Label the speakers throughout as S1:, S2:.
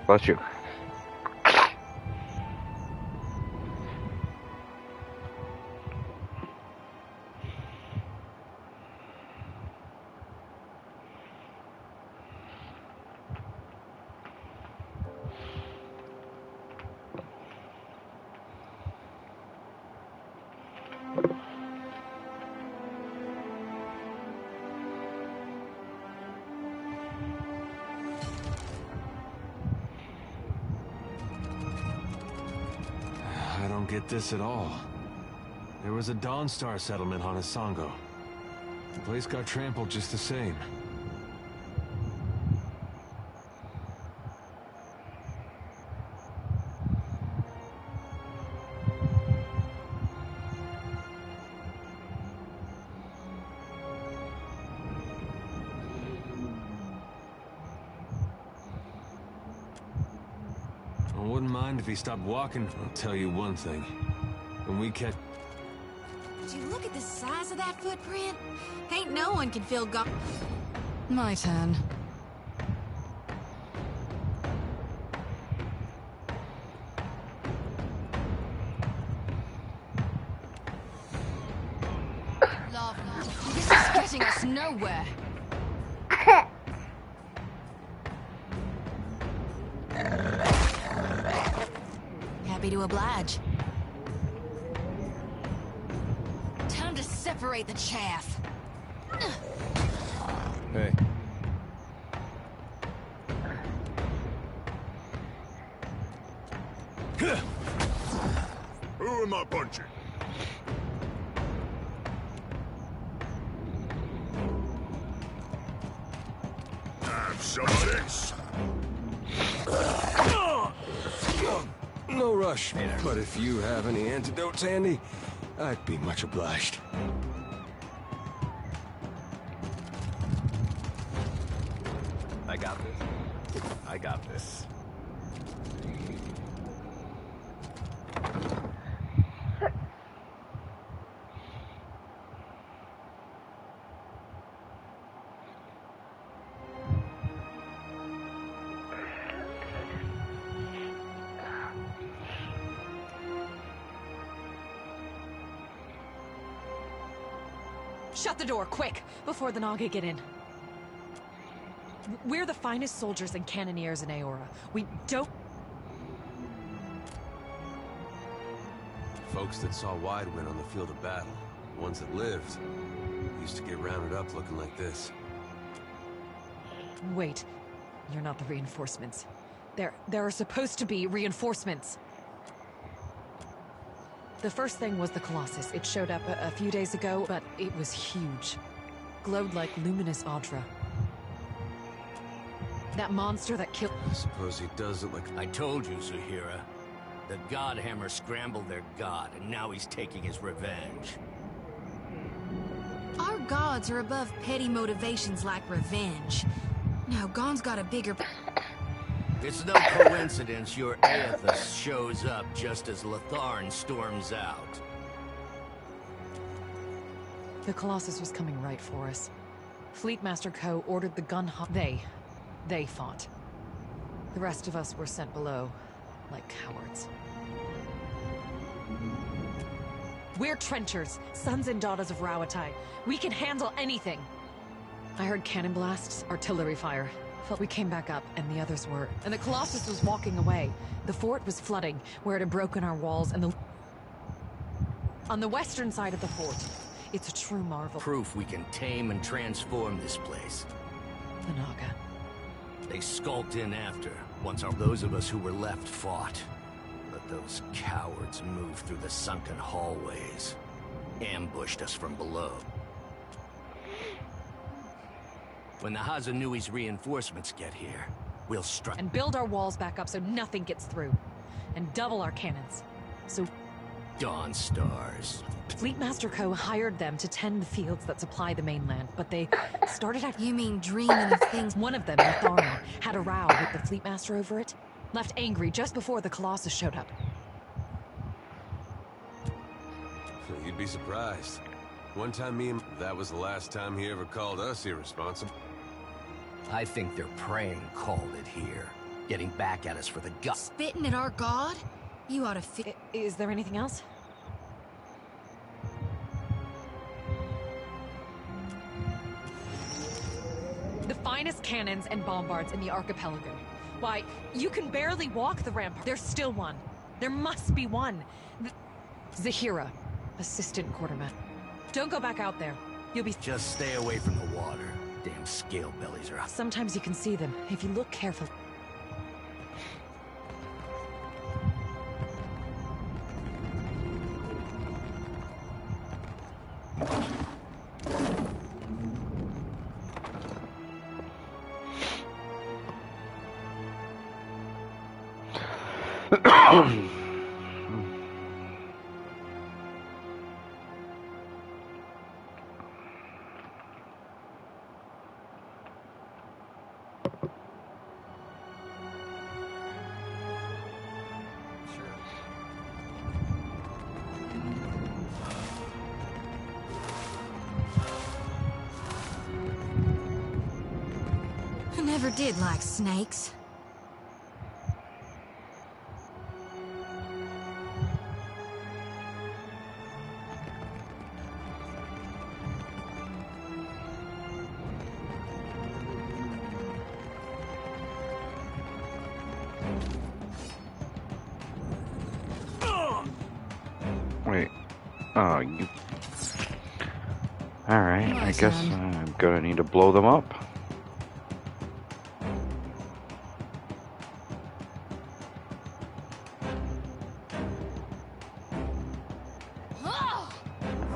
S1: Bless you.
S2: I don't get this at all. There was a Dawnstar settlement on Isango. The place got trampled just the same. I wouldn't mind if he stopped walking. I'll tell you one thing. When we catch...
S3: Did you look at the size of that footprint? Ain't no one can fill go-
S4: My turn. Lovely. This is getting us nowhere. Happy to oblige. Time to separate the chaff.
S2: Hey.
S5: Who am I punching? Have some of this.
S2: No rush, but if you have any antidotes handy, I'd be much obliged.
S6: I got this. I got this.
S7: Shut the door, quick, before the Naga get in. We're the finest soldiers and cannoneers in Aora. We don't...
S2: Folks that saw Widewind on the field of battle, the ones that lived, used to get rounded up looking like this.
S7: Wait, you're not the reinforcements. There are supposed to be reinforcements. The first thing was the Colossus. It showed up a few days ago, but it was huge. Glowed like luminous Audra. That monster that killed...
S2: I suppose he does look like...
S8: I told you, Zahira. The Godhammer scrambled their god, and now he's taking his revenge.
S3: Our gods are above petty motivations like revenge. Now, Gon's got a bigger...
S8: It's no coincidence your Aethys shows up just as Latharn storms out.
S7: The Colossus was coming right for us. Fleetmaster Co. ordered the gun hub. They fought. The rest of us were sent below, like cowards. We're trenchers, sons and daughters of Rawatai. We can handle anything. I heard cannon blasts, artillery fire. Felt we came back up, and the others were. And the Colossus was walking away. The fort was flooding, where it had broken our walls, and on the western side of the fort, it's a true marvel.
S8: Proof we can tame and transform this place.
S7: The Naga.
S8: They skulked in after, once those of us who were left fought. But those cowards moved through the sunken hallways, ambushed us from below. When the Hazanui's reinforcements get here, we'll strike
S7: and build our walls back up so nothing gets through. And double our cannons. So
S8: Dawnstars.
S7: Fleetmaster Co. hired them to tend the fields that supply the mainland, but they started out...
S3: You mean dreaming of things...
S7: One of them, Latharn, had a row with the Fleetmaster over it. Left angry just before the Colossus showed up.
S2: You'd be surprised. One time that was the last time he ever called us irresponsible.
S8: I think their praying called it here. Getting back at us for the gut.
S3: Spitting at our god? You ought to
S7: Is there anything else? The finest cannons and bombards in the archipelago. Why, you can barely walk the rampart. There's still one. There must be one. Zahira, assistant quartermaster. Don't go back out there. You'll be...
S8: Just stay away from the water. Damn scale bellies are out.
S7: Sometimes you can see them, if you look carefully.
S3: I never did like snakes.
S1: Wait. Oh, you... Alright, I guess I'm gonna need to blow them up.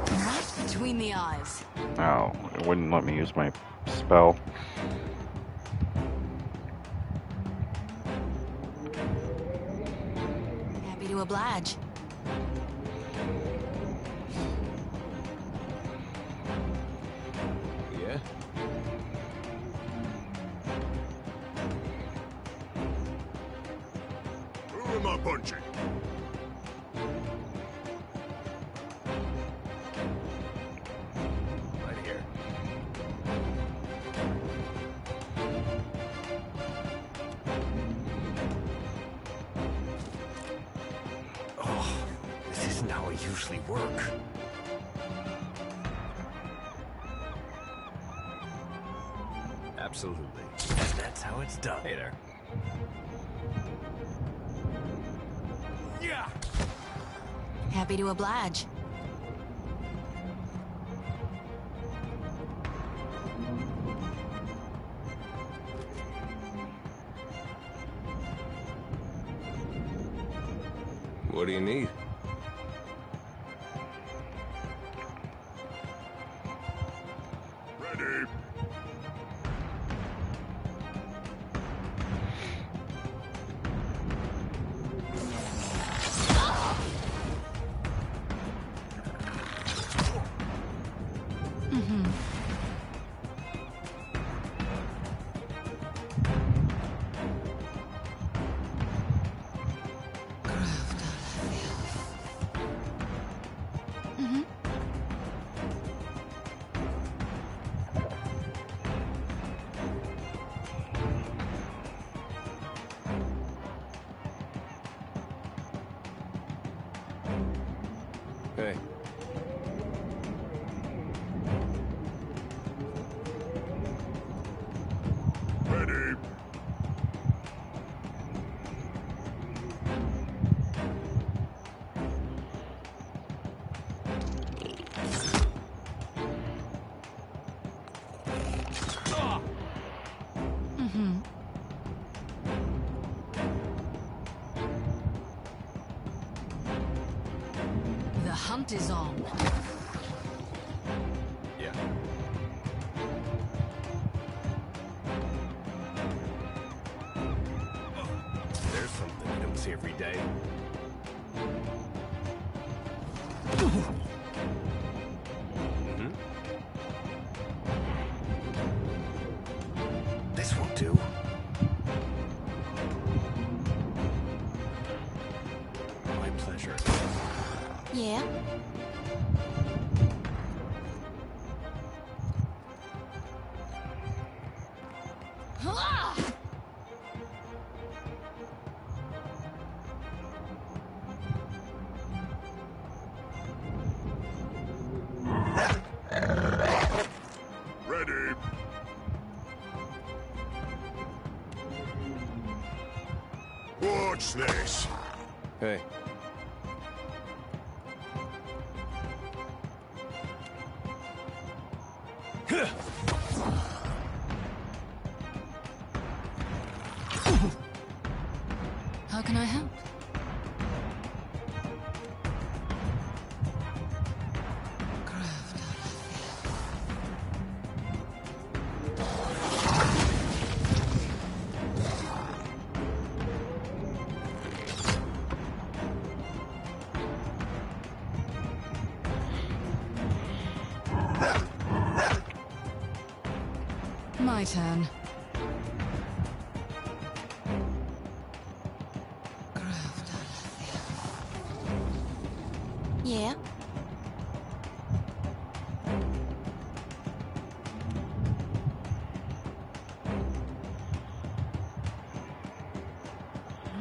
S3: Right between the eyes.
S1: Oh, it wouldn't let me use my spell.
S3: Happy to oblige.
S2: Yeah?
S5: Who am I punching?
S6: Right here.
S8: Oh, this isn't how I usually work.
S6: Absolutely.
S8: That's how it's done.
S6: Hey there.
S8: Yeah!
S3: Happy to oblige.
S2: What do you need?
S5: Ready.
S2: Hey.
S5: Ready.
S3: The hunt is on.
S6: Yeah.
S8: There's something you don't see every day. This won't do. My pleasure.
S3: Yeah?
S4: Ah!
S5: Ready. Watch this.
S2: Hey.
S3: How can I help? My turn. Yeah.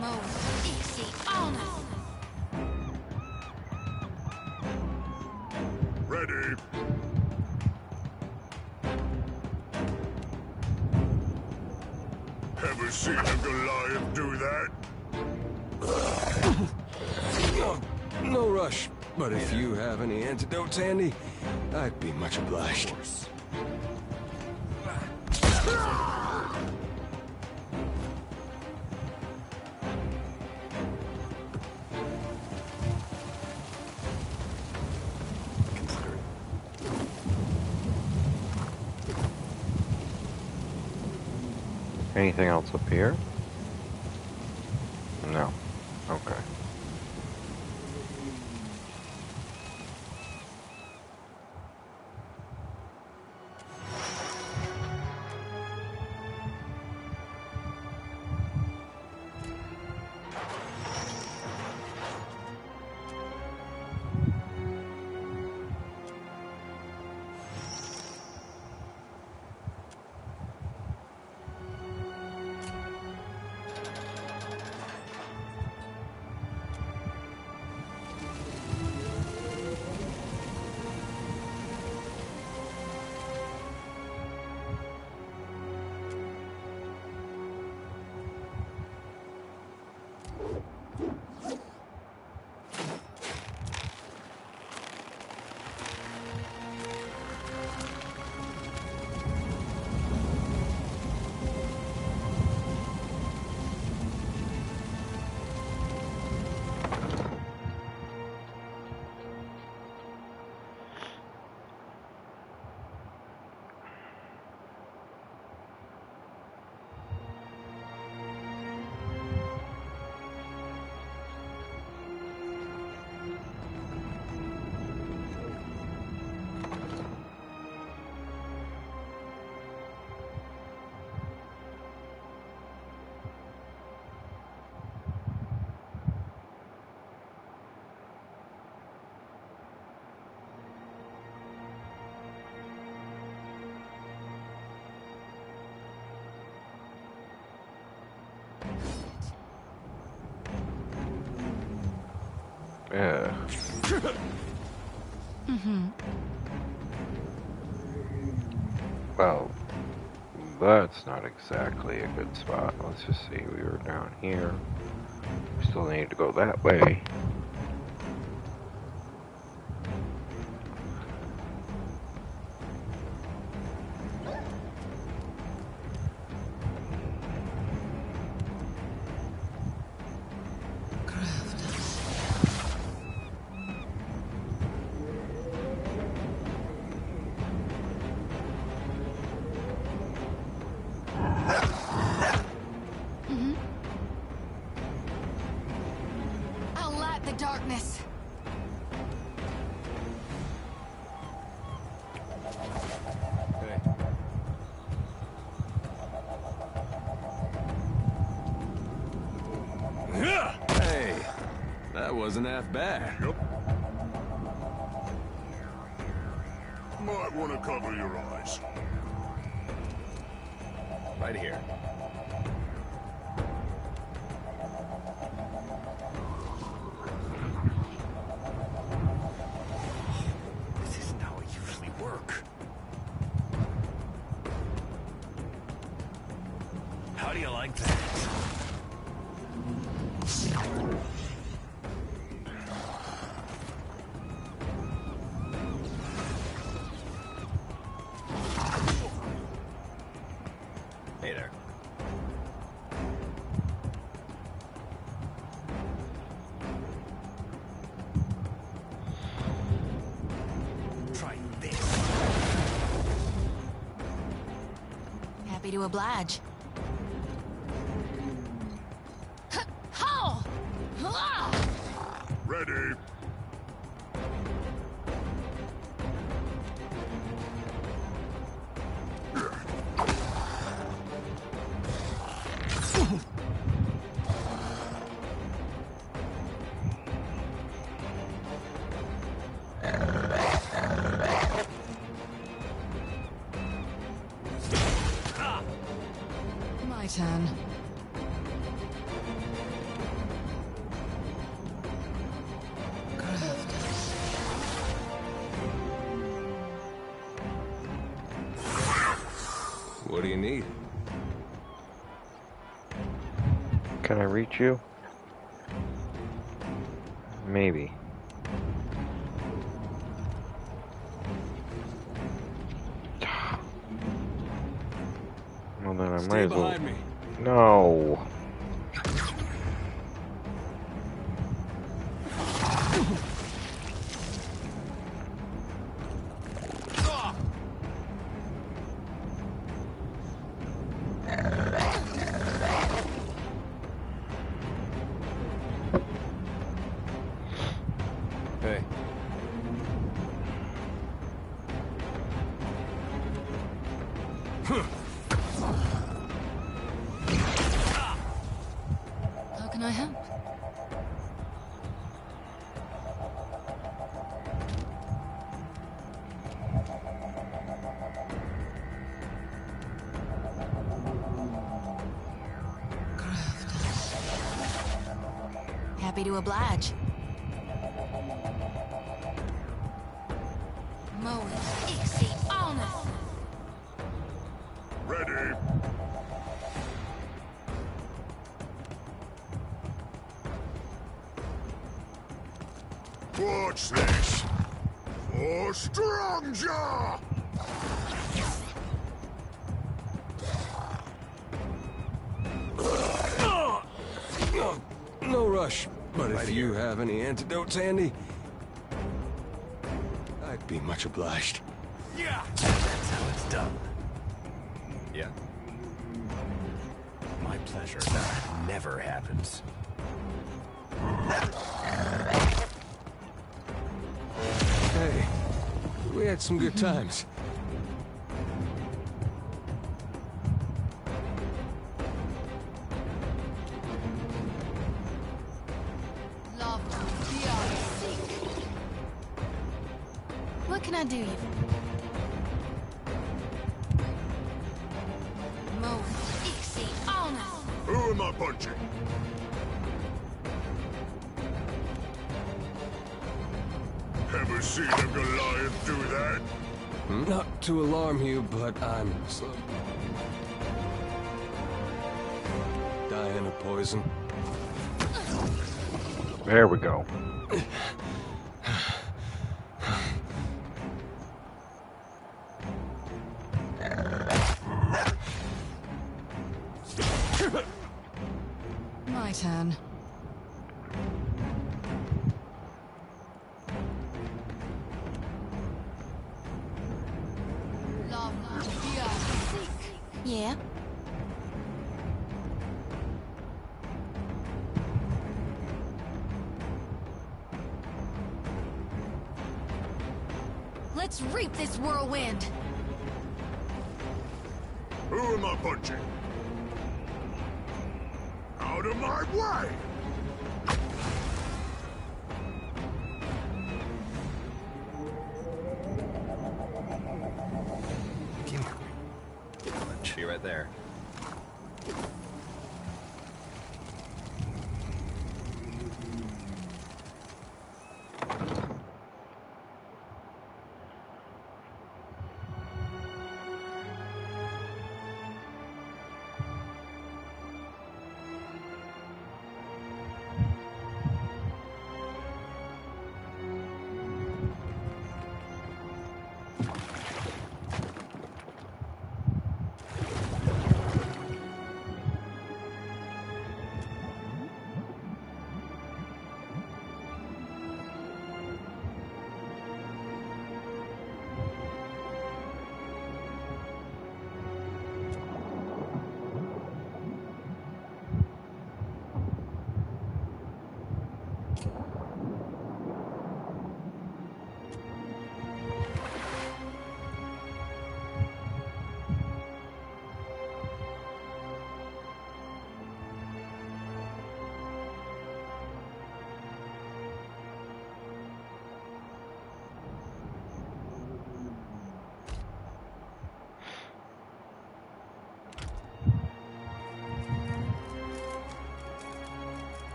S3: Move, easy on us.
S5: Ready. Ever seen a Goliath do that?
S2: No rush, but if you have any antidotes handy, I'd be much obliged. Consider it.
S1: Anything else up here? No. Okay. Yeah. Well, that's not exactly a good spot. Let's just see. We were down here. We still need to go that way.
S3: I'll light the darkness.
S2: Hey. Hey, that wasn't half bad.
S5: Yep. Might want to cover your eyes.
S6: Right here. This isn't how I usually work. How do you like that? Hey there. Try this.
S3: Happy to oblige.
S4: Ho! Ah!
S5: Ready.
S3: My turn.
S2: What do you need?
S1: Can I reach you? Maybe. Well, then I
S2: Stay
S1: might as well.
S2: behind me.
S1: No.
S6: Hey.
S3: How can I help? Happy to oblige. Moe, Ixie, honest.
S5: Ready. Watch this. For strong jaw.
S2: No rush, but if you have any antidotes handy, I'd be much obliged.
S6: Yeah. That's how it's done. Yeah. My pleasure. That never happens.
S2: Hey, we had some good times.
S4: Love to be sick.
S3: What can I do you? Moe, Ixie, honest.
S5: Who am I punching? Ever seen a Goliath do that?
S2: Not to alarm you, but I'm slow. Dying of poison.
S1: There we go.
S3: My turn.
S4: Love to be sick.
S3: Yeah. Let's reap this whirlwind.
S5: Who am I punching? Out of my way!
S6: Be right there.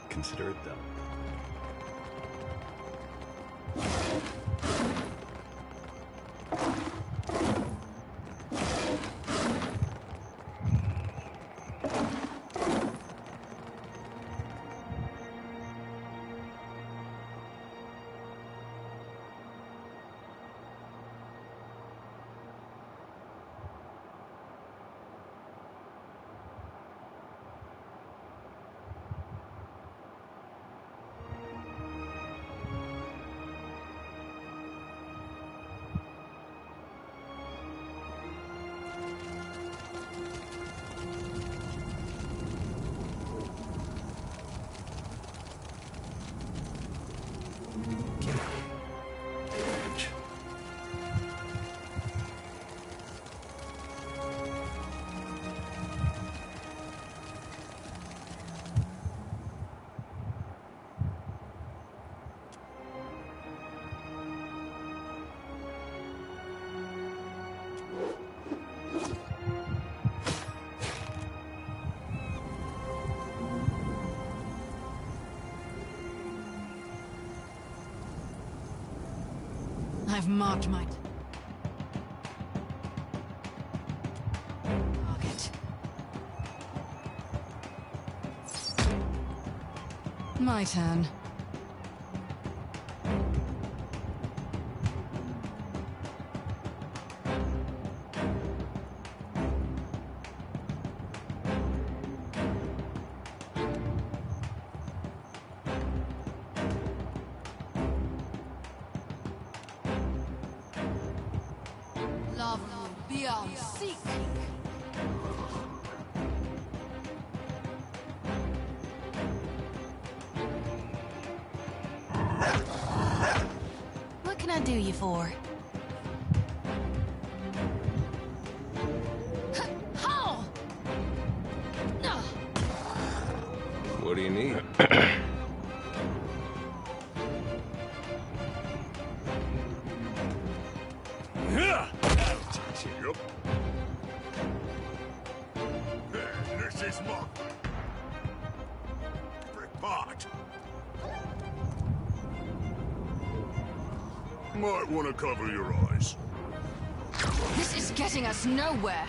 S6: Consider it done.
S3: I've marked my target. My turn.
S4: Love you beyond seeking.
S3: What can I do you for?
S4: How? No.
S2: What do you need?
S5: Yup. This is my part. Might want to cover your eyes.
S4: This is getting us nowhere.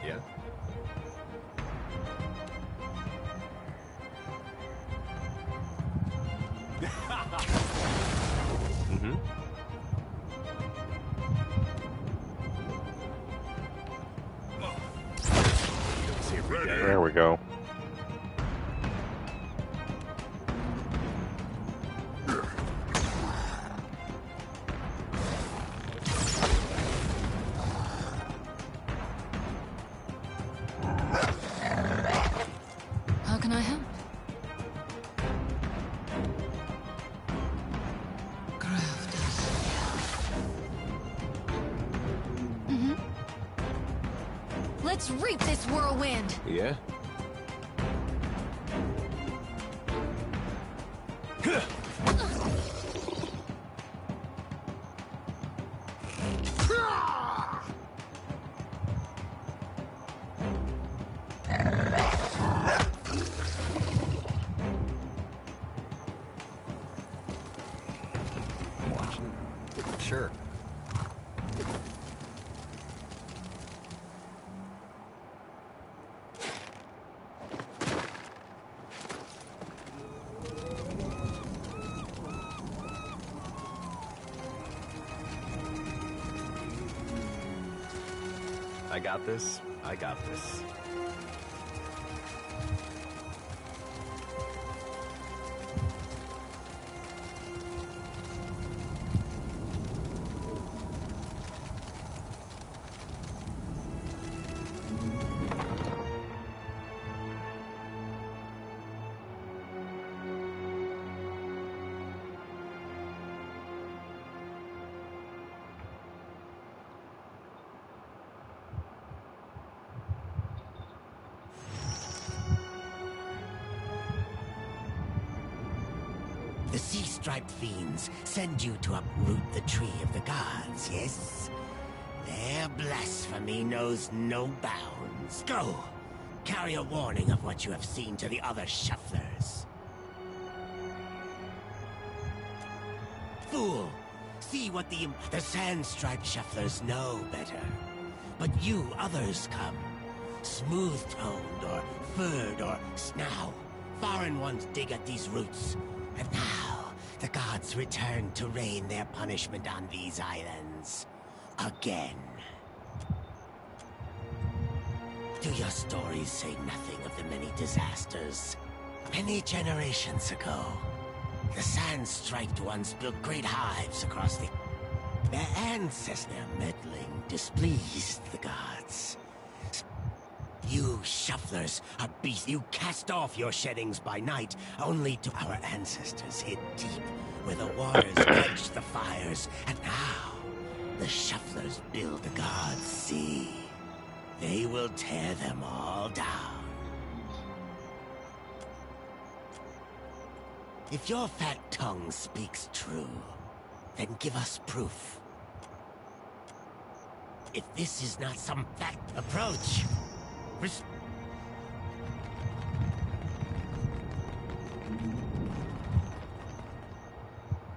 S6: Yeah?
S2: Mm-hmm.
S6: See if we get it.
S1: There we go.
S3: How can I help? Let's reap this whirlwind.
S2: Yeah?
S6: Sure. I got this. I got this.
S9: The sea-striped fiends send you to uproot the tree of the gods, yes? Their blasphemy knows no bounds. Go! Carry a warning of what you have seen to the other shufflers. Fool! See what the sand-striped shufflers know better. But you others come. Smooth-toned or furred or now. Foreign ones dig at these roots. And now, the gods return to rain their punishment on these islands. Again. Do your stories say nothing of the many disasters? Many generations ago, the sand-striped ones built great hives across the... Their ancestors meddling displeased the gods. You shufflers are beasts. You cast off your sheddings by night, only to our ancestors hid deep, where the waters quenched the fires. And now, the shufflers build the gods' sea. They will tear them all down. If your fat tongue speaks true, then give us proof. If this is not some fat approach...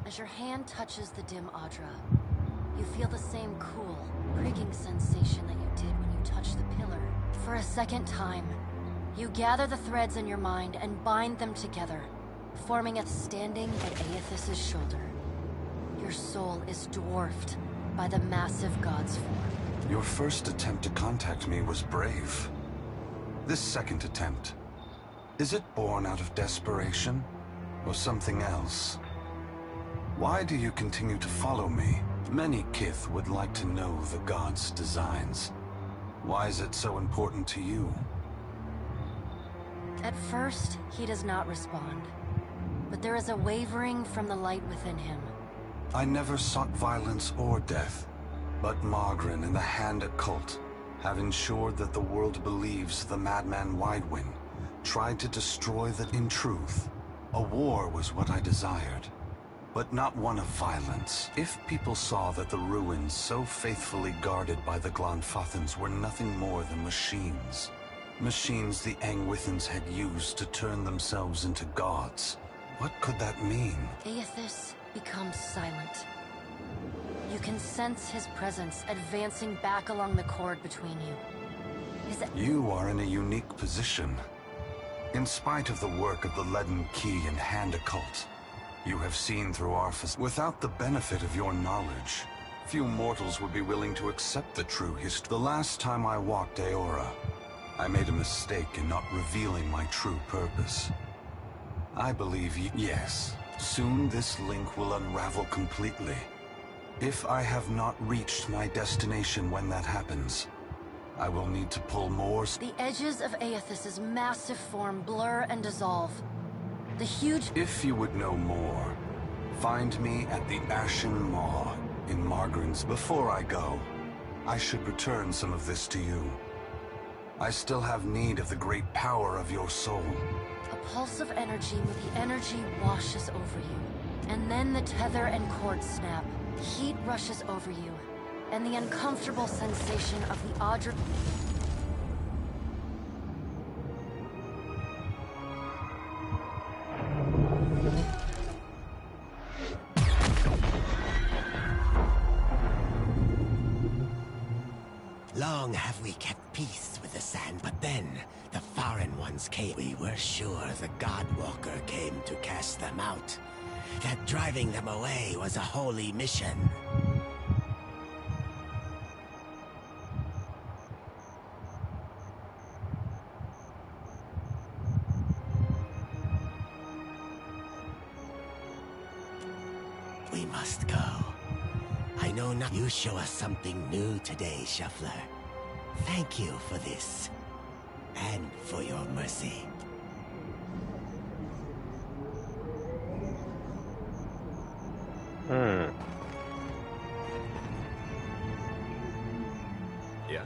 S4: As your hand touches the dim Audra, you feel the same cool, pricking sensation that you did when you touched the pillar. For a second time, you gather the threads in your mind and bind them together, forming a standing at Aethys' shoulder. Your soul is dwarfed by the massive god's form.
S10: Your first attempt to contact me was brave. This second attempt, is it born out of desperation or something else? Why do you continue to follow me? Many Kith would like to know the god's designs. Why is it so important to you?
S4: At first, he does not respond, but there is a wavering from the light within him.
S10: I never sought violence or death, but Margarin and the Hand Occult have ensured that the world believes the madman Widewind tried to destroy that. In truth, a war was what I desired, but not one of violence. If people saw that the ruins so faithfully guarded by the Glonfothans were nothing more than machines, machines the Angwithans had used to turn themselves into gods, what could that mean?
S4: Aethys becomes silent. You can sense his presence advancing back along the cord between you. Is it...
S10: You are in a unique position. In spite of the work of the Leaden Key and Hand Occult, you have seen through our without the benefit of your knowledge, few mortals would be willing to accept the true history. The last time I walked Aora, I made a mistake in not revealing my true purpose. I believe yes, soon this link will unravel completely. If I have not reached my destination when that happens, I will need to pull more...
S4: The edges of Aethys' massive form blur and dissolve. The huge...
S10: If you would know more, find me at the Ashen Maw in Margarin's. Before I go, I should return some of this to you. I still have need of the great power of your soul.
S4: A pulse of energy with the energy washes over you. And then the tether and cord snap. Heat rushes over you, and the uncomfortable sensation of the Audra...
S9: long have we kept peace with the Sand? But then, the foreign ones came. We were sure the Godwalker came to cast them out. That driving them away was a holy mission. We must go. I know not. You show us something new today, Shuffler. Thank you for this. And for your mercy.
S6: Yeah.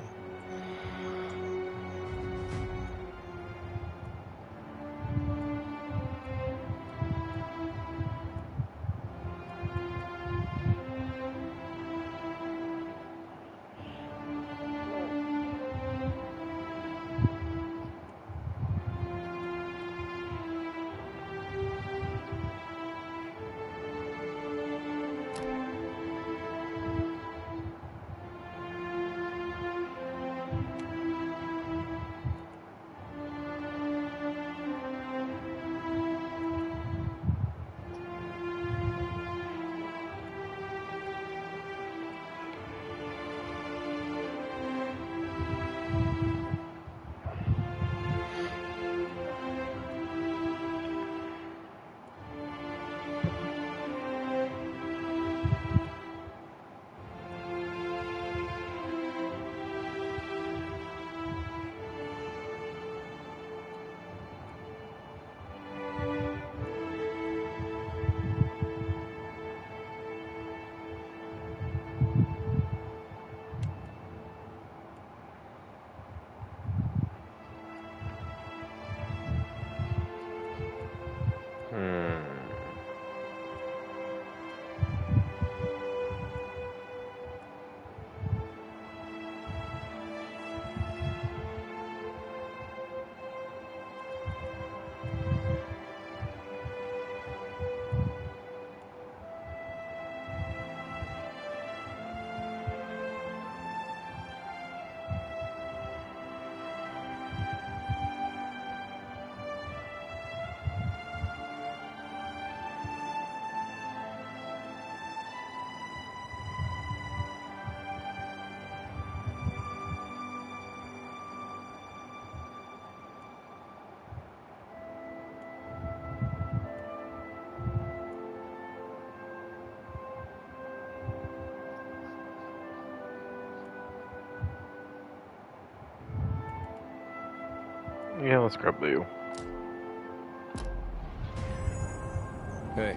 S1: Yeah, let's grab Leo.
S6: Hey.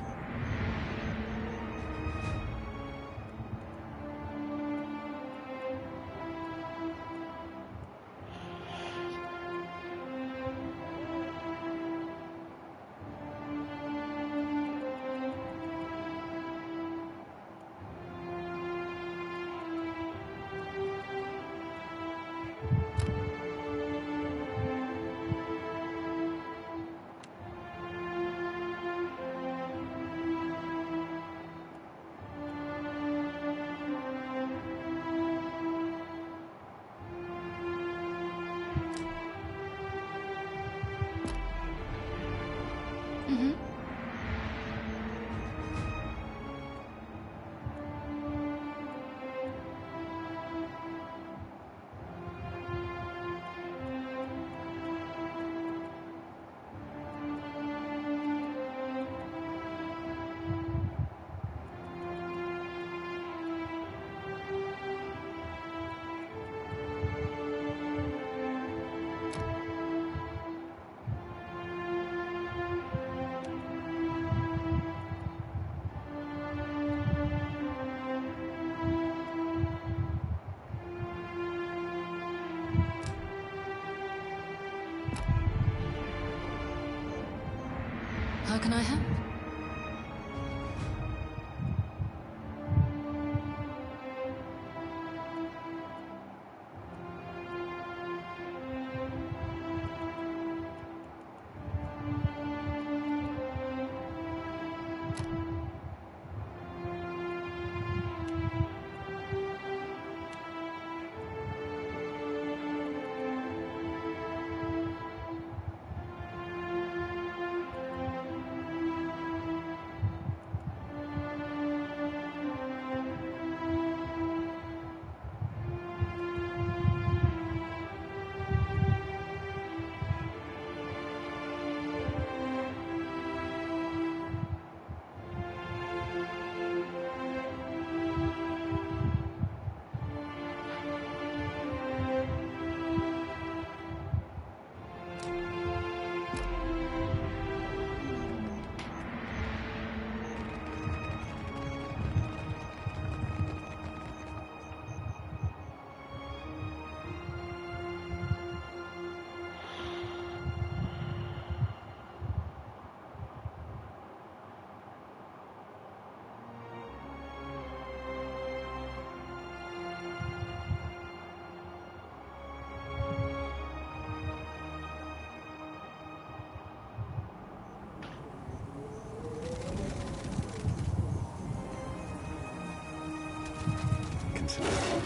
S2: incident.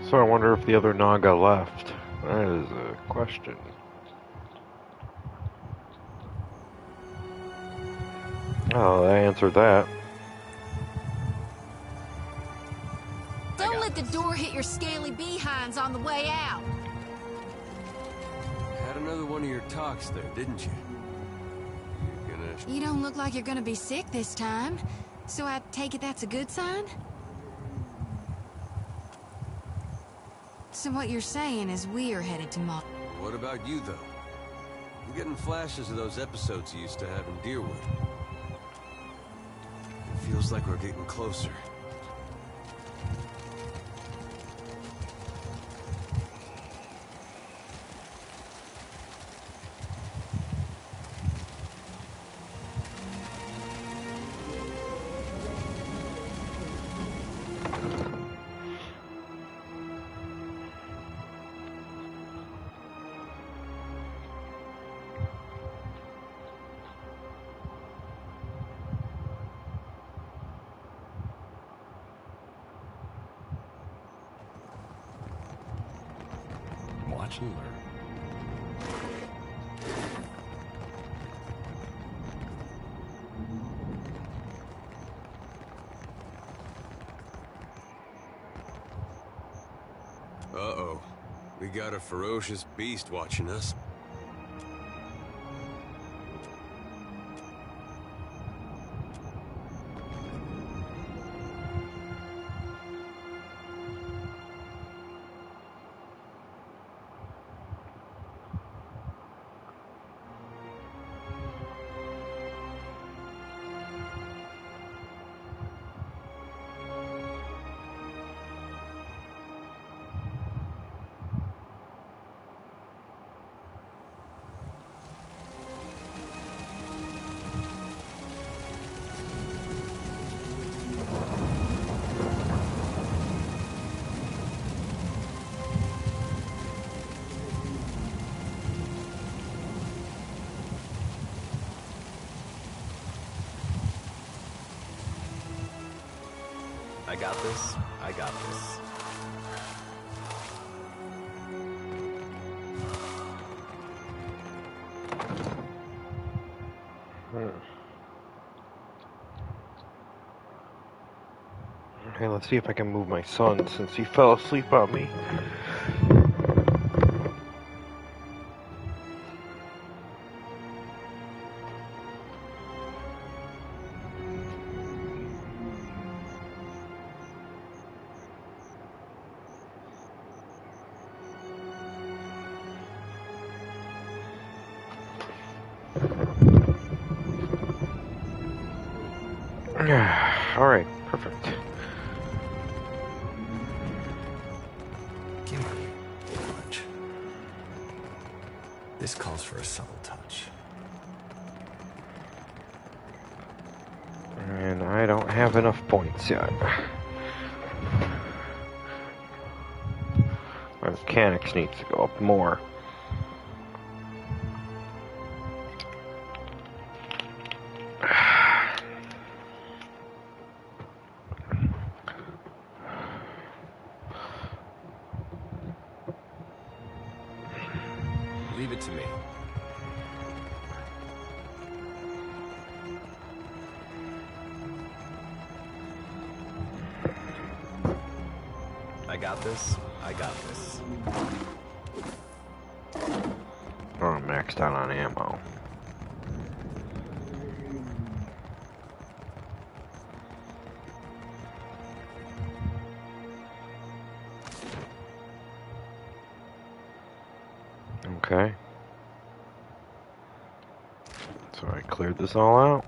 S1: So I wonder if the other Naga left. That is a question. Oh, I answered that.
S3: Don't let the door hit your scaly behinds on the way out.
S2: Had another one of your talks there, didn't you? You're gonna...
S3: You don't look like you're gonna be sick this time. So I take it that's a good sign? So what you're saying is we're headed to Mall.
S2: What about you, though? I'm getting flashes of those episodes you used to have in Deerwood. It feels like we're getting closer. Watch and learn. Uh-oh. We got a ferocious beast watching us.
S6: I got this. I got this.
S1: Okay, let's see if I can move my son since he fell asleep on me. Alright, perfect.
S2: Kimberly, much. This calls for a subtle touch.
S1: And I don't have enough points yet. My mechanics needs to go up more.
S2: Leave it to me.
S6: I got this. I got this.
S1: Oh, I'm maxed out on ammo. Okay. So I cleared this all out.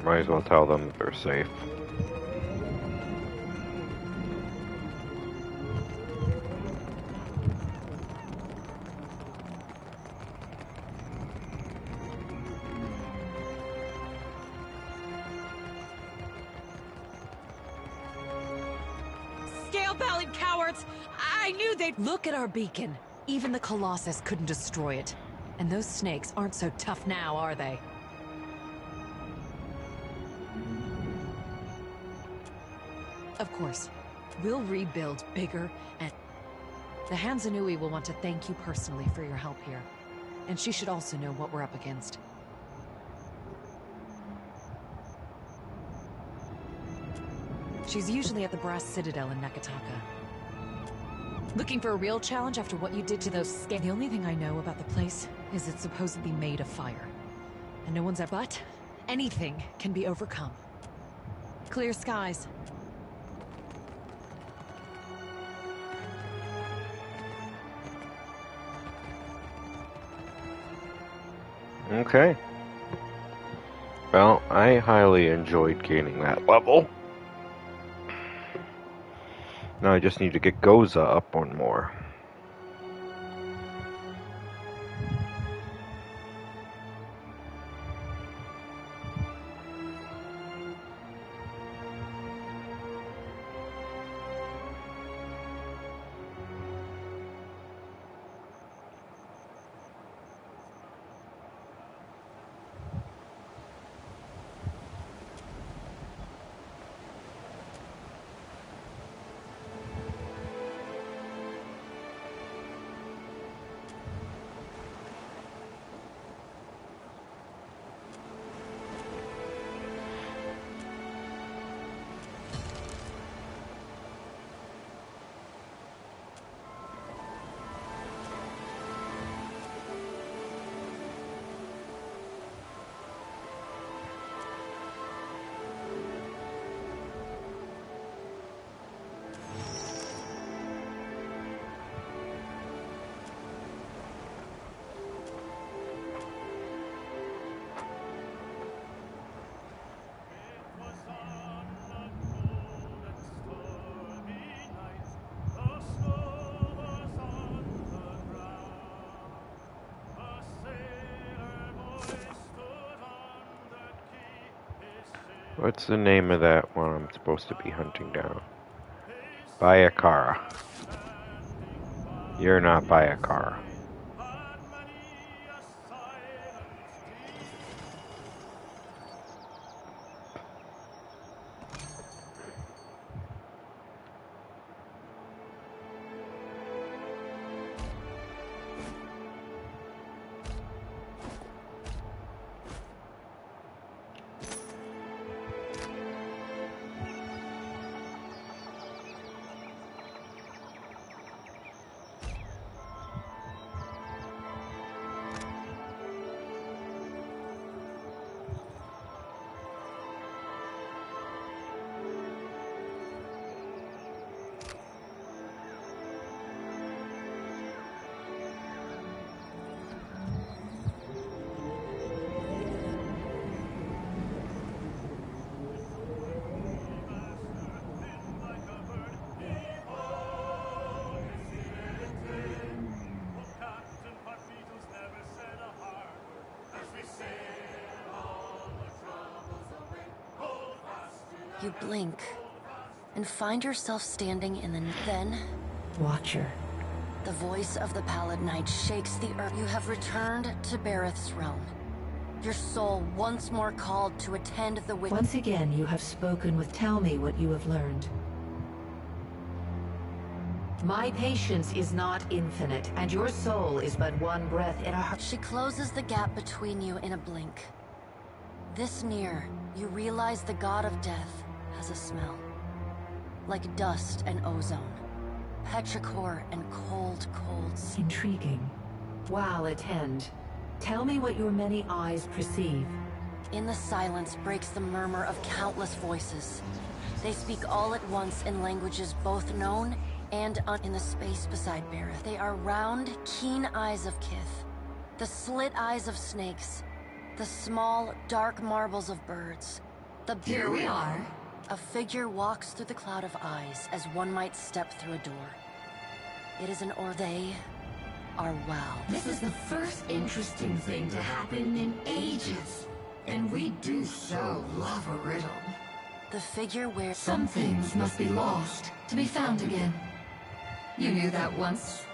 S1: Might as well tell them that they're safe.
S7: Scale-bellied cowards! I knew they'd— Look at our beacon. Even the Colossus couldn't destroy it. And those snakes aren't so tough now, are they? Of course. We'll rebuild bigger and... The Hansanui will want to thank you personally for your help here. And she should also know what we're up against. She's usually at the Brass Citadel in Nakataka. Looking for a real challenge after what you did to those The only thing I know about the place is it's supposedly made of fire. And no one's ever... But anything can be overcome. Clear skies.
S1: Okay. Well, I highly enjoyed gaining that level. Now I just need to get Goza up one more. What's the name of that one I'm supposed to be hunting down? Bayakara. You're not Bayakara.
S4: You blink, and find yourself standing in the... Then...
S11: Watcher.
S4: The voice of the Pallid Knight shakes the earth. You have returned to Bareth's realm. Your soul once more called to attend the witch...
S11: Once again, you have spoken with... Tell me what you have learned. My patience is not infinite, and your soul is but one breath in a heart.
S4: She closes the gap between you in a blink. This near, you realize the god of death has a smell. Like dust and ozone. Petrichor and cold.
S11: Intriguing. While attend. Tell me what your many eyes perceive.
S4: In the silence breaks the murmur of countless voices. They speak all at once in languages both known and in the space beside Bareth. They are round, keen eyes of Kith, the slit eyes of snakes, the small, dark marbles of birds.
S11: Here we are.
S4: A figure walks through the cloud of eyes as one might step through a door. It is an they are well.
S11: This is the first interesting thing to happen in ages. And we do so love a riddle.
S4: The figure wears...
S11: Some things must be lost to be found again. You knew that once,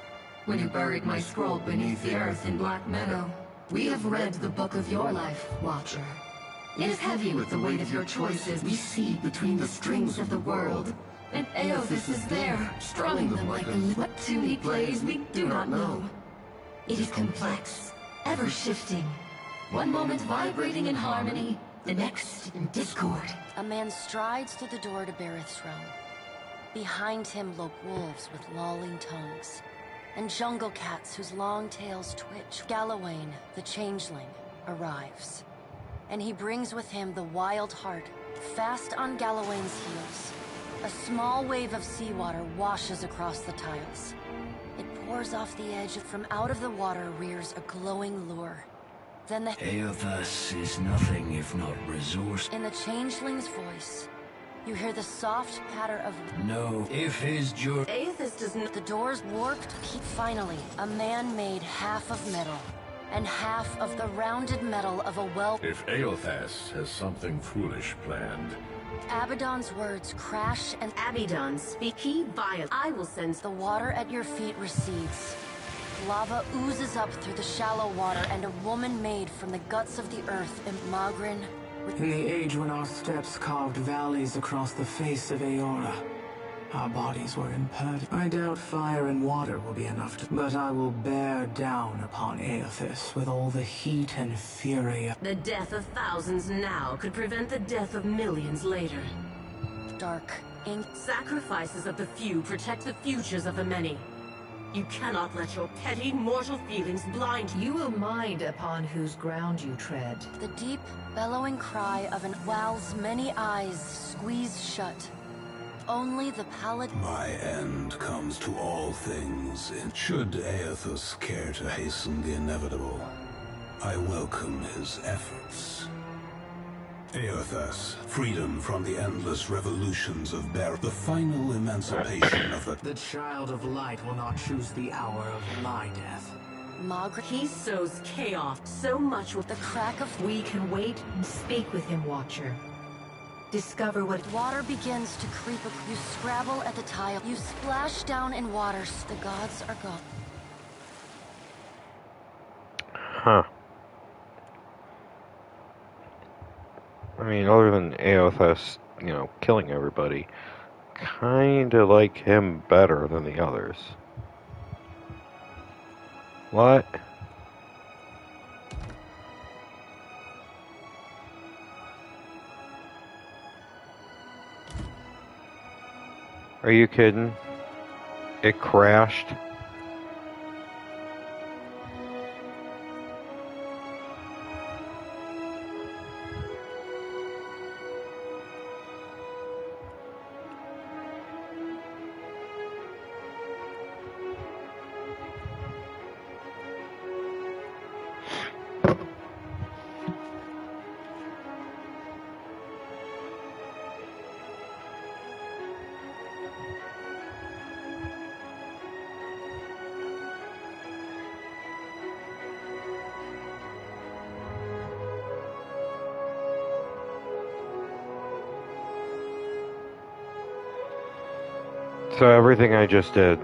S11: when you buried my scroll beneath the earth in Black Meadow. We have read the book of your life, Watcher. It is heavy with the weight of your choices. We see between the strings of the world. And Aothis is there, strumming them like a... What tune he plays, we do not know. It is complex, ever-shifting. One moment vibrating in harmony, the next in discord.
S4: A man strides through the door to Bareth's realm. Behind him lope wolves with lolling tongues, and jungle cats whose long tails twitch. Galawain, the changeling, arrives. And he brings with him the wild heart, fast on Galawain's heels. A small wave of seawater washes across the tiles. It pours off the edge. From out of the water rears a glowing lure. Then the...
S8: Aothis is nothing if not resource.
S4: In the changeling's voice, you hear the soft patter of...
S8: No, if his jur...
S4: Aothis does not... The doors warped. Finally, a man made half of metal, and half of the rounded metal of a well...
S5: If Aothis has something foolish planned...
S4: Abaddon's words crash and...
S12: Abaddon, speak he vile. I will send...
S4: The water at your feet recedes. Lava oozes up through the shallow water, and a woman made from the guts of the earth in Magrin...
S13: In the age when our steps carved valleys across the face of Aora, our bodies were impervious. I doubt fire and water will be enough to... But I will bear down upon Aothis with all the heat and fury.
S12: The death of thousands now could prevent the death of millions later.
S4: Dark ink.
S12: Sacrifices of the few protect the futures of the many. You cannot let your petty mortal feelings blind you.
S11: You will mind upon whose ground you tread.
S4: The deep, bellowing cry of an owl's many eyes squeeze shut. Only the pallid...
S14: My end comes to all things. Should Aothis care to hasten the inevitable, I welcome his efforts. Aothis, freedom from the endless revolutions of the final emancipation of
S13: The child of light will not choose the hour of my death.
S4: Margaret...
S12: He sows chaos so much with
S4: the crack of...
S11: We can wait and speak with him, Watcher. Discover what...
S4: Water begins to creep up. You scrabble at the tile. You splash down in water. The gods are gone.
S1: Huh. I mean, other than Aothis, killing everybody, kinda like him better than the others. What? Are you kidding? It crashed? So everything I just did.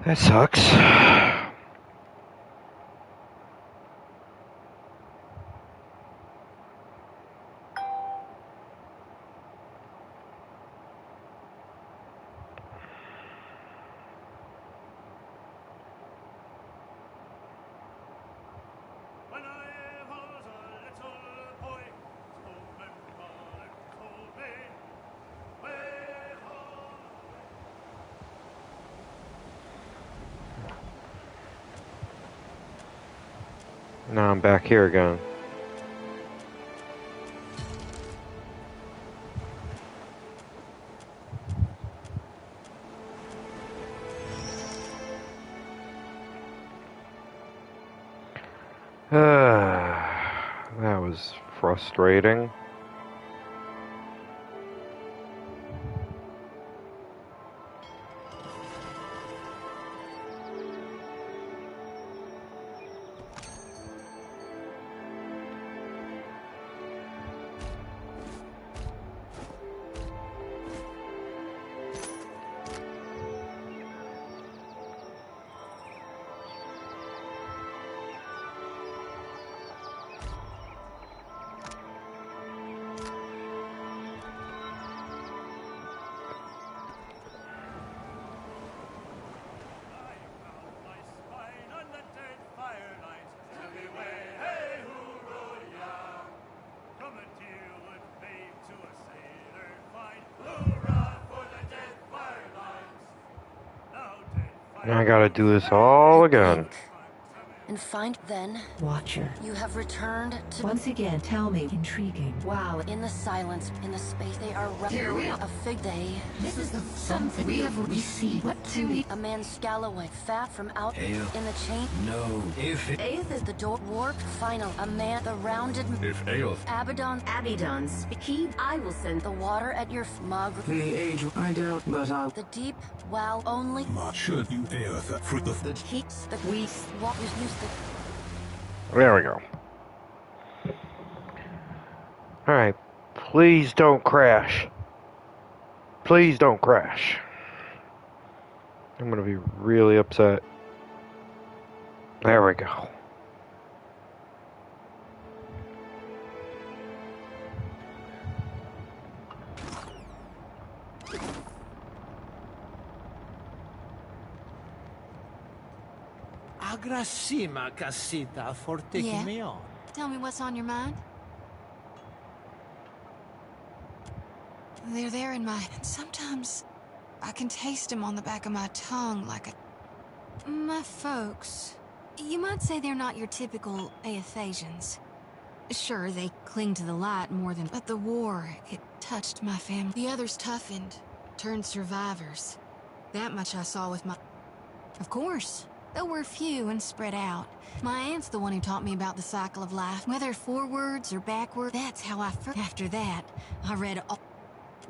S1: That sucks. Now I'm back here again. That was frustrating. Now I gotta do this all again.
S4: And find then...
S15: Watcher.
S4: You have returned to...
S15: Once again, tell me. Intriguing.
S4: Wow, in the silence, in the space, they are...
S11: Here we are.
S4: A fig day.
S11: This is the something we have received. What to me?
S4: A man scalloway, fat from out...
S8: Hail.
S4: In the chain...
S8: No. If it...
S4: Aeth is the door warped final. A man, the rounded...
S8: If Aoth...
S12: Abidon's key, I will send
S4: The water at your mug.
S13: The age, I doubt, but I'll...
S4: The deep well only...
S14: Should you Aoth for the
S4: heats, the weeks, what was used to...
S1: There we go. Alright. Please don't crash. Please don't crash. I'm gonna be really upset. There we go.
S9: Agrasima casita for taking me on.
S3: Tell me what's on your mind. They're there in my... Sometimes I can taste them on the back of my tongue like a... My folks... You might say they're not your typical Aethasians. Sure, they cling to the light more than... But the war, it touched my family. The others toughened, turned survivors. That much I saw with my... Of course. Though we're few and spread out. My aunt's the one who taught me about the cycle of life. Whether forwards or backwards, that's how I first... After that, I read all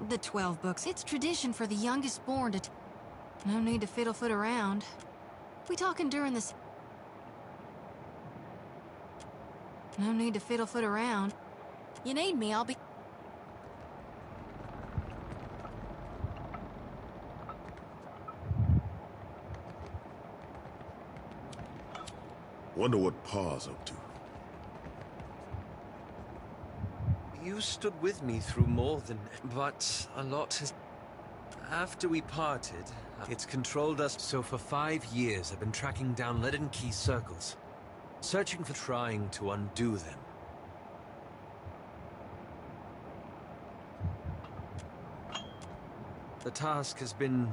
S3: the 12 books. It's tradition for the youngest born to... No need to fiddle-foot around. We talking during this... No need to fiddle-foot around. You need me, I'll be...
S5: Wonder what Pa's up to.
S6: You stood with me through more than... But a lot has... After we parted, it's controlled us. So for 5 years, I've been tracking down Leaden Key circles. Searching for trying to undo them. The task has been...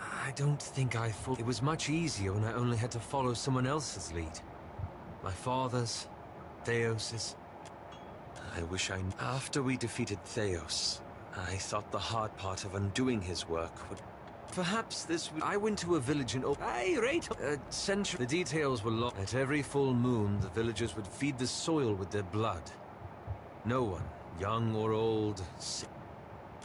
S6: I don't think I thought... It was much easier when I only had to follow someone else's lead. My father's, Theos's. I wish I... After we defeated Theos, I thought the hard part of undoing his work would... Perhaps this would... I went to a village in... A century... The details were long. At every full moon, the villagers would feed the soil with their blood. No one, young or old, sick.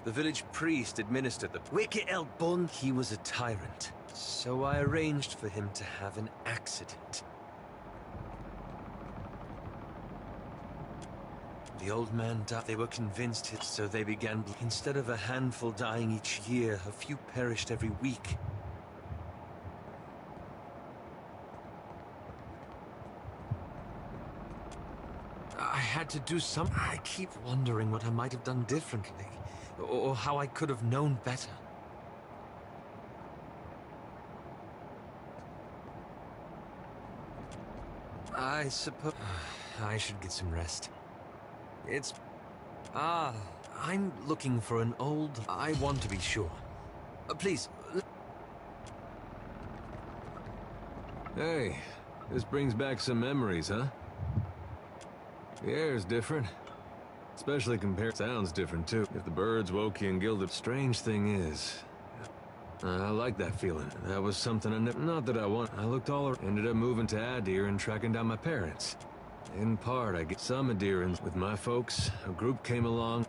S6: The village priest administered the wicked El Bun. He was a tyrant, so I arranged for him to have an accident. The old man died. They were convinced it, so they began. Instead of a handful dying each year, a few perished every week. I had to do something. I keep wondering what I might have done differently. Or how I could have known better. I suppose... I should get some rest. It's... I'm looking for an old... I want to be sure. Please...
S2: Hey, This brings back some memories, huh? The air's different. Especially compared... Sounds different, too. If the birds woke you and gilded... Strange thing is... I like that feeling. That was something I never... Not that I want... I looked all around. Ended up moving to Adir and tracking down my parents. In part, I get some Adirans with my folks. A group came along.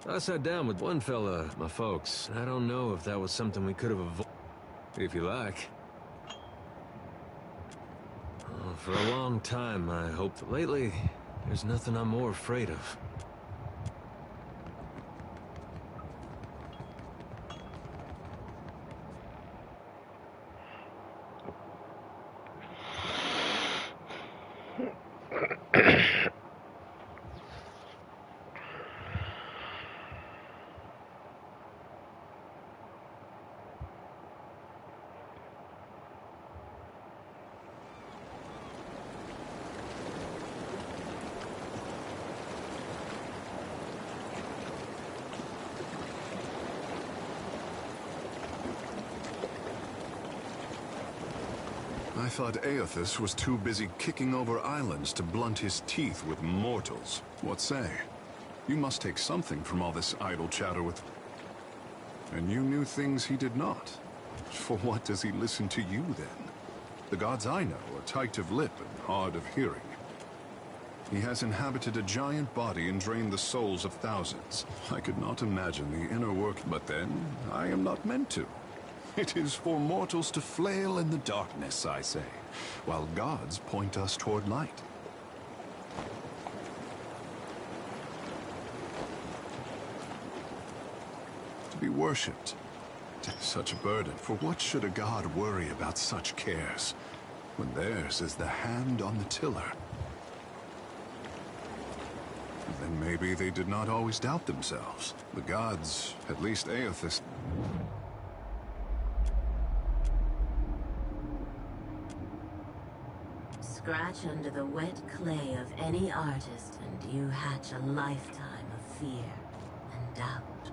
S2: I sat down with one fella, my folks. I don't know if that was something we could have avoided. If you like. For a long time, I hoped. Lately, there's nothing I'm more afraid of.
S5: I thought Aethys was too busy kicking over islands to blunt his teeth with mortals. What say? You must take something from all this idle chatter with... And you knew things he did not. For what does he listen to you, then? The gods I know are tight of lip and hard of hearing. He has inhabited a giant body and drained the souls of thousands. I could not imagine the inner work, but then, I am not meant to. It is for mortals to flail in the darkness, I say, while gods point us toward light. To be worshipped, such a burden. For what should a god worry about such cares, when theirs is the hand on the tiller? Then maybe they did not always doubt themselves. The gods, at least Aethys...
S12: Scratch under the wet clay of any artist and you hatch a lifetime of fear and doubt.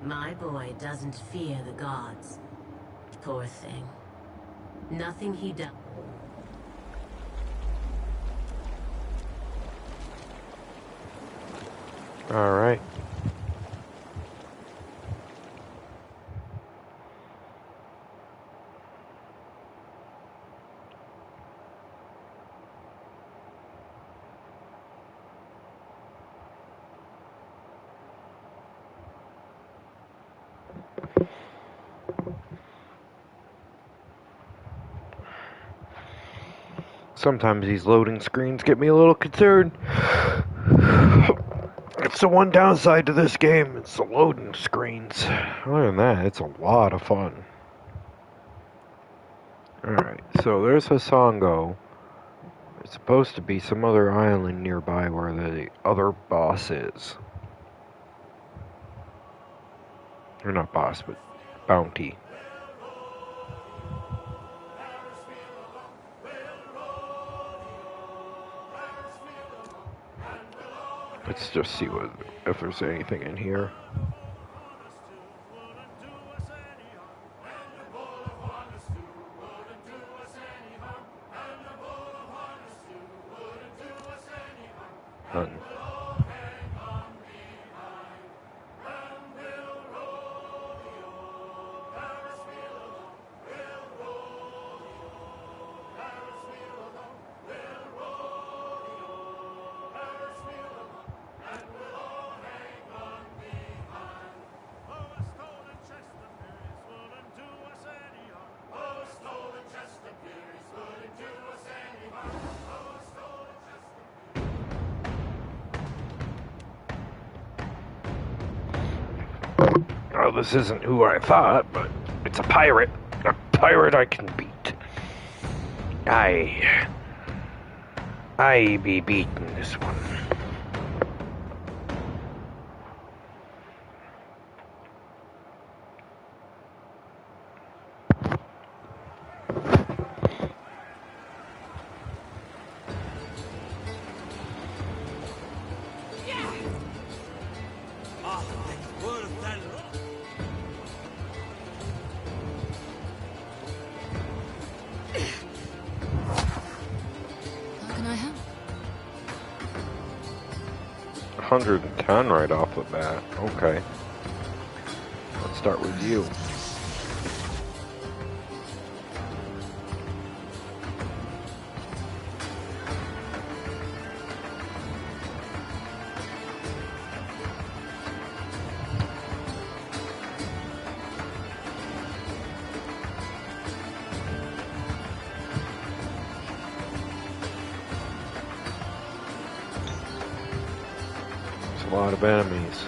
S12: My boy doesn't fear the gods. Poor thing. Nothing he does.
S1: All right. Sometimes these loading screens get me a little concerned. It's the one downside to this game, it's the loading screens. Other than that, it's a lot of fun. Alright, so there's Hasongo. There's supposed to be some other island nearby where the other boss is. Or not boss, but bounty. Let's just see if there's anything in here. None. Well, this isn't who I thought, but it's a pirate. A pirate I can beat. I be beating this one.
S3: Well,
S1: 110 right off the bat. Okay. Let's start with you. A lot of enemies.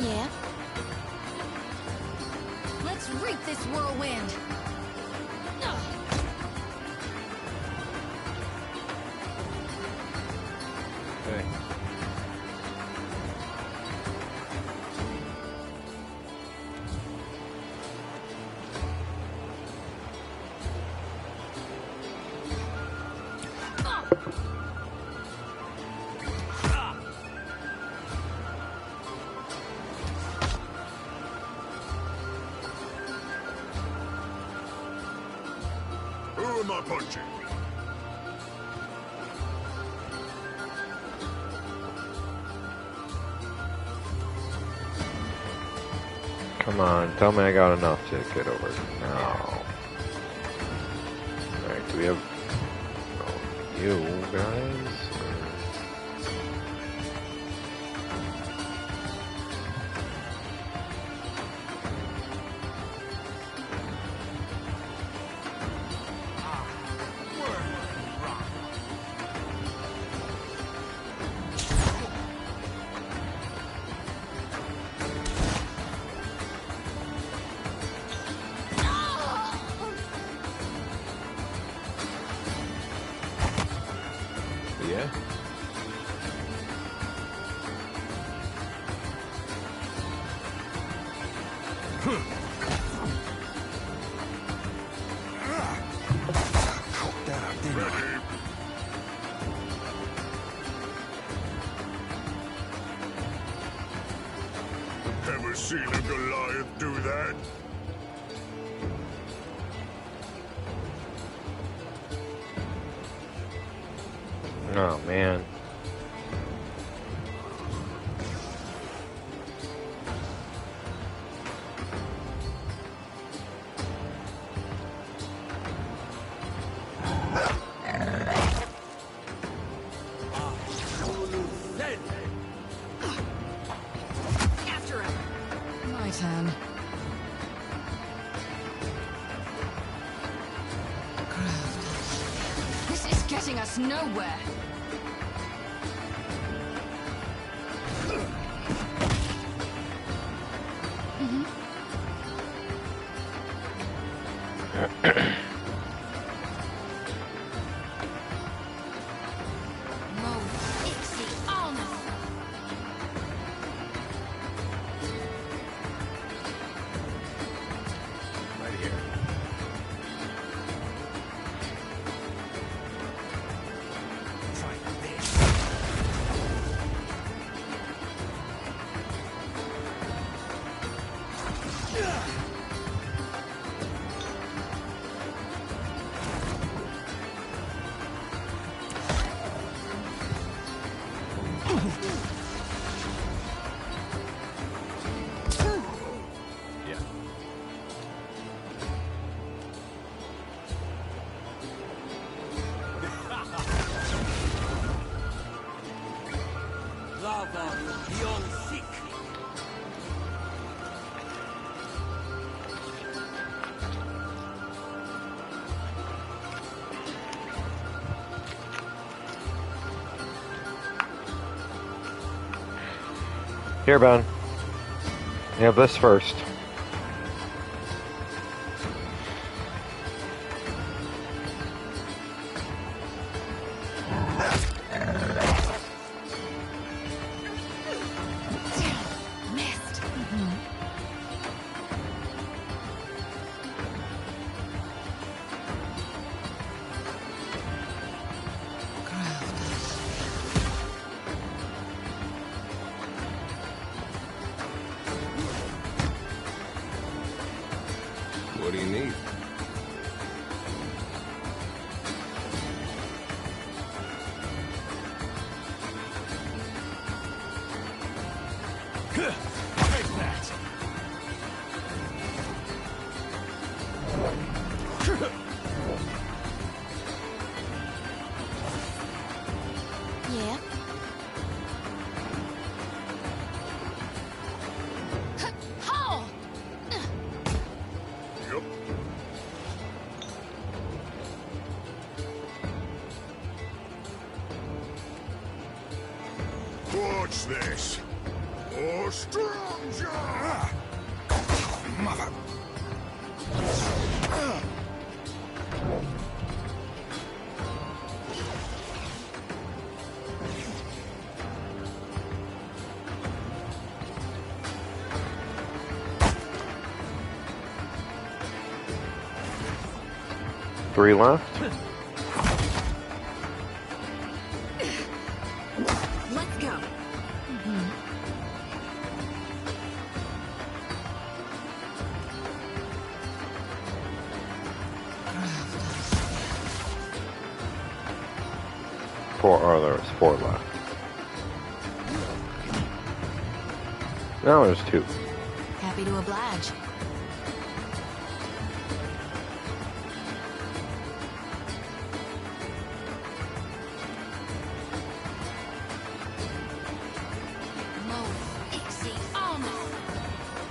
S3: yeah. Let's reap this whirlwind.
S1: Okay.
S5: Who am I punching?
S1: Come on, tell me I got enough to get over. No. Alright, do we have you guys?
S2: Yeah?
S5: Ever seen a Goliath do that?
S1: Oh man.
S3: After him. My turn. This is getting us nowhere.
S2: Right here. Yeah.
S9: Lava beyond sick.
S1: Here, Ben. You have this first.
S3: Missed.
S2: What do you need?
S8: Take that!
S3: Yeah? Ho!
S5: Yep. Watch this. Oh, stranger! Mother.
S1: Three left.
S7: Let's go.
S1: Four. Oh, there's four left. Now there's two.
S3: Happy to oblige.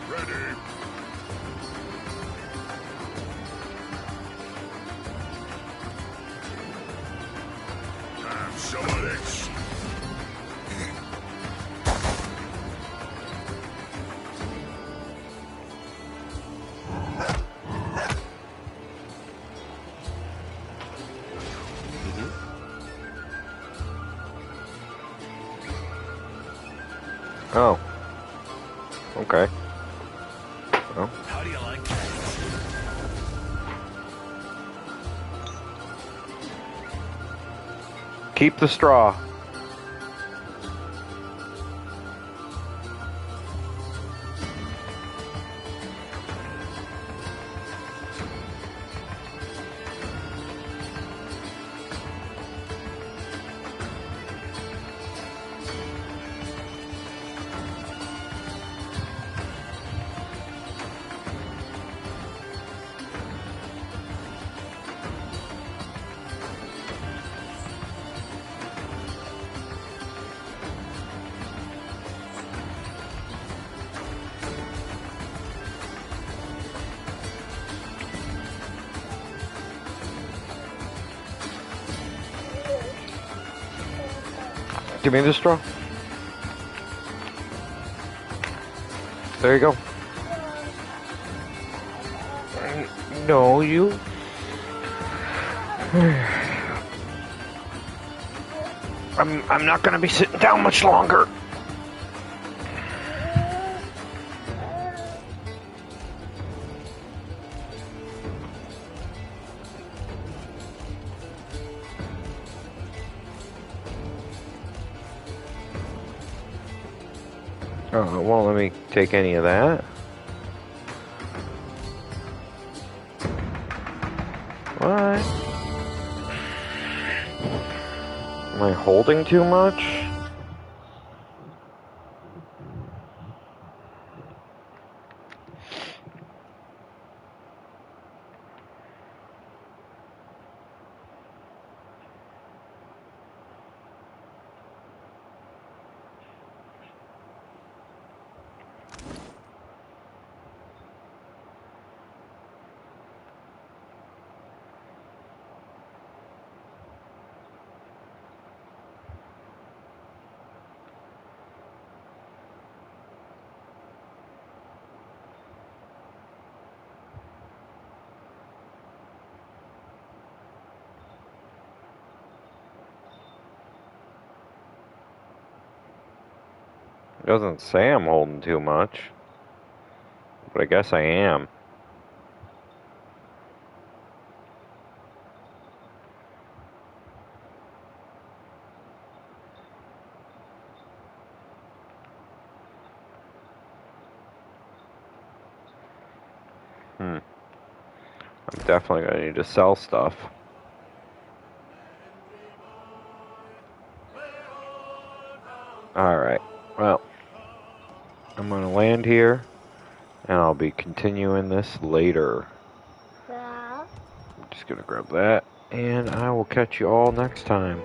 S5: Ready. Have some of this.
S1: Oh. Okay. Well.
S8: How do you like that?
S1: Keep the straw. Give me the straw. There you go. No, you. I'm not gonna be sitting down much longer. Oh, it won't let me take any of that. What? Am I holding too much? It doesn't say I'm holding too much, but I guess I am. I'm definitely going to need to sell stuff. Alright, well, I'm going to land here, and I'll be continuing this later. I'm just going to grab that, and I will catch you all next time.